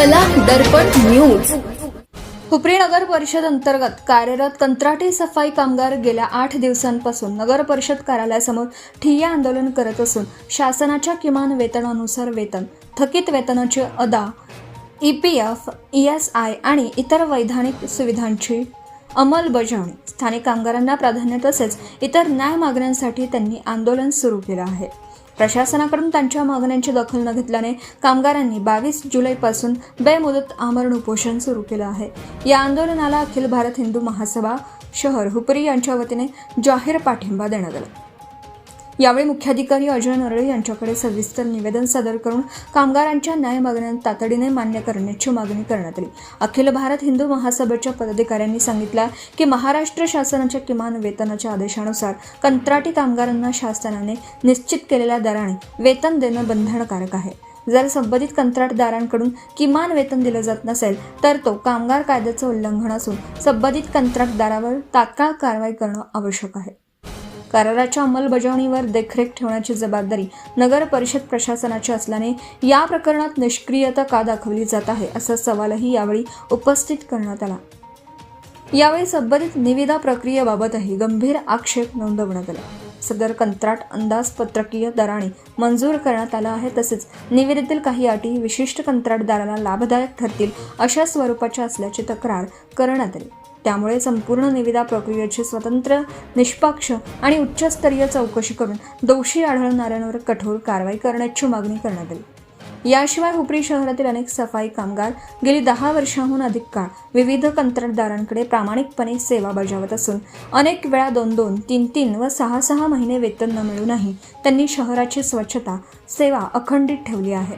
चला दर्पण न्यूज। हुपरी नगर परिषद अंतर्गत कार्यरत कंत्राटी सफाई कामगार गेल्या 8 दिवसांपासून नगर परिषद कार्यालयासमोर ठिय्या आंदोलन करत असून शासनाच्या किमान वेतनानुसार वेतन, थकीत वेतनाची अदा, EPF, ESI आणि इतर वैधानिक सुविधांची अंमलबजावणी, स्थानिक कामगारांना प्राधान्य तसेच इतर न्याय मागण्यांसाठी त्यांनी आंदोलन सुरू केलं आहे। प्रशासनाकडून त्यांच्या मागण्यांची दखल न घेतल्याने कामगारांनी 22 जुलैपासून बेमुदत आमरण उपोषण सुरू केलं आहे। या आंदोलनाला अखिल भारत हिंदू महासभा शहर हुपरी यांच्या वतीने जाहीर पाठिंबा देण्यात आला। यावेळी मुख्याधिकारी अजय नरळे यांच्याकडे सविस्तर निवेदन सादर करून कामगारांच्या न्याय मागण्या तातडीने मान्य करण्याची मागणी करण्यात आली। अखिल भारत हिंदू महासभेच्या पदाधिकाऱ्यांनी सांगितलं की महाराष्ट्र शासनाच्या किमान वेतनाच्या आदेशानुसार कंत्राटी कामगारांना शासनाने निश्चित केलेल्या दराने वेतन देणं बंधनकारक आहे। जर संबंधित कंत्राटदारांकडून किमान वेतन दिलं जात नसेल तर तो कामगार कायद्याचं उल्लंघन असून संबंधित कंत्राटदारावर तात्काळ कारवाई करणं आवश्यक आहे। कराराच्या अंमलबजावणीवर देखरेख ठेवण्याची जबाबदारी नगर परिषद प्रशासनाची असल्याने या प्रकरणात निष्क्रियता का दाखवली जात आहे असा सवालही यावेळी उपस्थित करण्यात आला। यावेळी संबंधित निविदा प्रक्रियेबाबतही गंभीर आक्षेप नोंदवण्यात आला। सदर कंत्राट अंदाजपत्रकीय दराने मंजूर करण्यात आला आहे, तसेच निविदेतील काही अटी विशिष्ट कंत्राटदाराला लाभदायक ठरतील अशा स्वरूपाच्या असल्याची तक्रार करण्यात आली। त्यामुळे संपूर्ण निविदा प्रक्रियेची स्वतंत्र, निष्पक्ष आणि उच्चस्तरीय चौकशी करून दोषी आढळणाऱ्यांवर कठोर कारवाई करण्याची मागणी करण्यात आली। याशिवाय हुपरी शहरातील अनेक सफाई कामगार गेली 10 वर्षांहून अधिक काळ विविध कंत्राटदारांकडे प्रामाणिकपणे सेवा बजावत असून अनेक वेळा 2-2, 3-3 व 6-6 महिने वेतन न मिळूनही त्यांनी शहराची स्वच्छता सेवा अखंडित ठेवली आहे।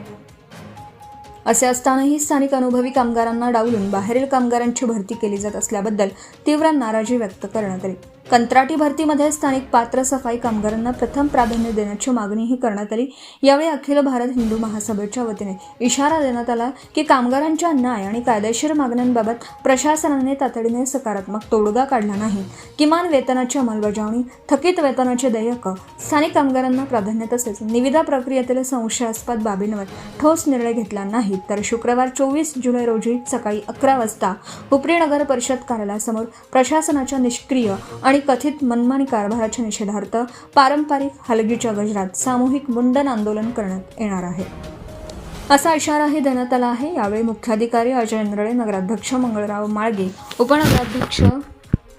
असे असतानाही स्थानिक अनुभवी कामगारांना डावलून बाहेरील कामगारांची भरती केली जात असल्याबद्दल तीव्र नाराजी व्यक्त करण्यात आली। कंत्राटी भरतीमध्ये स्थानिक पात्र सफाई कामगारांना प्रथम प्राधान्य देण्याची मागणीही करण्यात आली। यावेळी अखिल भारत हिंदू महासभेच्या वतीने इशारा देण्यात आला की कामगारांच्या न्याय आणि कायदेशीर मागण्यांबाबत प्रशासनाने तातडीने सकारात्मक तोडगा काढला नाही, किमान वेतनाची अंमलबजावणी, थकीत वेतनाचे देयक, स्थानिक कामगारांना प्राधान्य तसेच निविदा प्रक्रियेतील संशयास्पद बाबींवर ठोस निर्णय घेतला नाही तर शुक्रवार 24 जुलै रोजी सकाळी 11 वाजता हुपरी नगर परिषद कार्यालयासमोर प्रशासनाच्या निष्क्रिय आणि कथित मनमानी कारभाराच्या निषेधार्थ पारंपरिक हलगीच्या गजरात सामूहिक मुंडन आंदोलन करण्यात येणार आहे, असा इशाराही देण्यात आला आहे। यावेळी मुख्याधिकारी अजय नरळे, नगराध्यक्ष मंगळराव माळगे, उपनगराध्यक्ष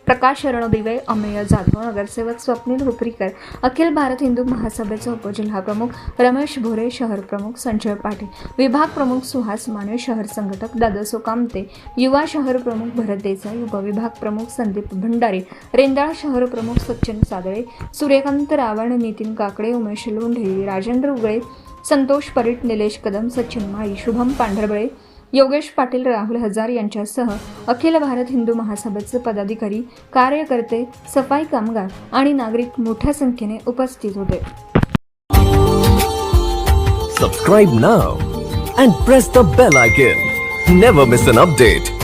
प्रकाश रणदिवे, अमेय जाधव, नगरसेवक स्वप्नील हुपरीकर, अखिल भारत हिंदू महासभेचे उपजिल्हा प्रमुख रमेश भोरे, शहर प्रमुख संजय पाटील, विभाग प्रमुख सुहास माने, शहर संघटक दादासो कामते, युवा शहर प्रमुख भरत देसाई, उपविभाग प्रमुख संदीप भंडारे, रेंदाळ शहर प्रमुख सचिन सादळे, सूर्यकांत रावण, नितीन काकडे, उमेश लोंढे, राजेंद्र उगळे, संतोष परीट, निलेश कदम, सचिन माळी, शुभम पांढरबळे, योगेश पाटील, राहुल हजार यांच्यासह अखिल भारत हिंदू महासभेचे पदाधिकारी, कार्यकर्ते, सफाई कामगार आणि नागरिक मोठ्या संख्येने उपस्थित होते। Subscribe now and press the bell icon. Never miss an update.